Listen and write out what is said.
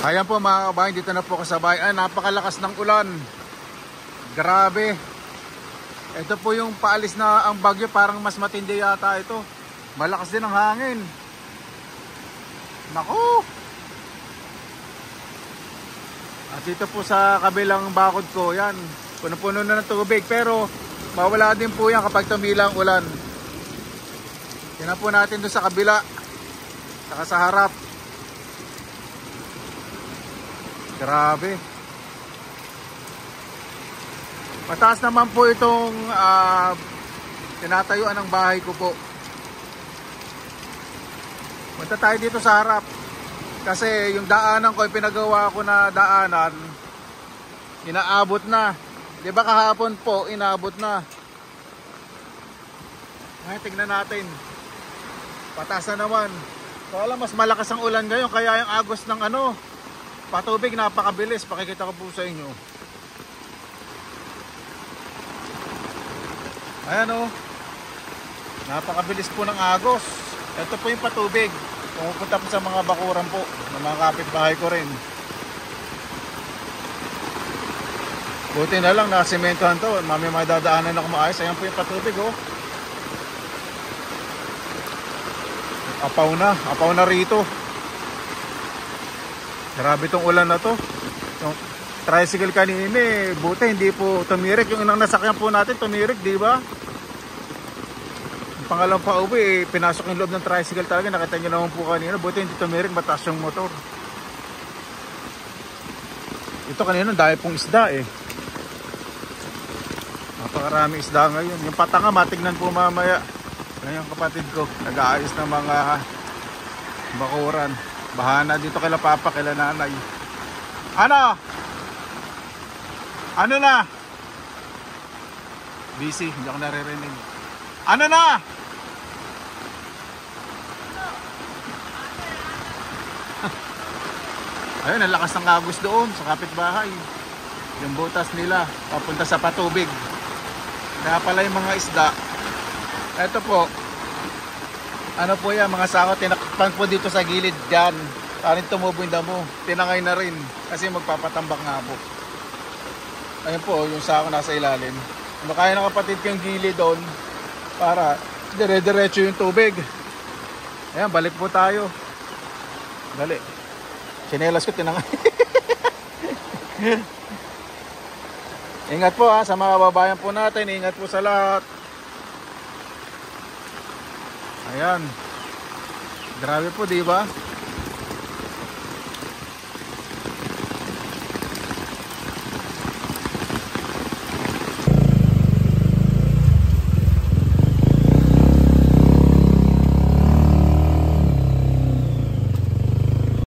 Ayan po mga kabayan, dito na po kasabay. Ay, napakalakas ng ulan. Grabe. Ito po yung paalis na ang bagyo, parang mas matindi yata ito. Malakas din ang hangin. Naku! At dito po sa kabilang bakod ko, yan, puno-puno na ng tubig. Pero mawala din po yan kapag tumila ang ulan. Tingnan po natin doon sa kabila, saka sa harap. Grabe. Mataas naman po itong tinatayuan ng bahay ko po. Punta tayo dito sa harap. Kasi yung daanan ko, yung pinagawa ko na daanan, inaabot na. Di ba kahapon po, inabot na. Ngayon, tignan natin. Pataas na naman. So, alam, mas malakas ang ulan ngayon. Kaya yung agos ng patubig, napakabilis. Pakikita ko po sa inyo. Ayan o. Napakabilis po ng agos. Ito po yung patubig. Pumupunta po sa mga bakuran po ng mga kapitbahay ko rin. Buti na lang nakasementohan to. Mami madadaanan ako maayos. Ayan po yung patubig oh. Apaw na rito. Grabe tong ulan na to. Yung tricycle kanina buti hindi po tumirik. Yung inang nasakyan po natin tumirik, di ba? Yung pangalawang pa uwi, pinasok yung loob ng tricycle talaga. Nakita nyo naman po kanina. Buti hindi tumirik, mataas yung motor. Ito kanina dahil pong isda eh. Napakarami isda ngayon. Yung patanga matignan po mamaya. Ngayon kapatid ko, nag-aayos ng mga bakuran. Bahana dito kay papa, kay nanay. Ano? Ano na? Busy, hindi ako naririnig. Ano na? Ayun, ang lakas ng agos doon sa kapitbahay. Yung butas nila, papunta sa patubig. Kaya pala yung mga isda. Ito po, ano po yan, mga sako, tinakpan po dito sa gilid dyan. Parang tumubo yung damo, tinangay na rin. Kasi magpapatambak nga po. Ayun po, yung sako nasa ilalim. Kaya ng kapatid ko yung gilid doon para dire-diretso yung tubig. Ayan, balik po tayo. Dali. Sinelas ko, tinangay. Ingat po ha, sa mga babayan po natin. Ingat po sa lahat. Ayan. Grabe po, di ba?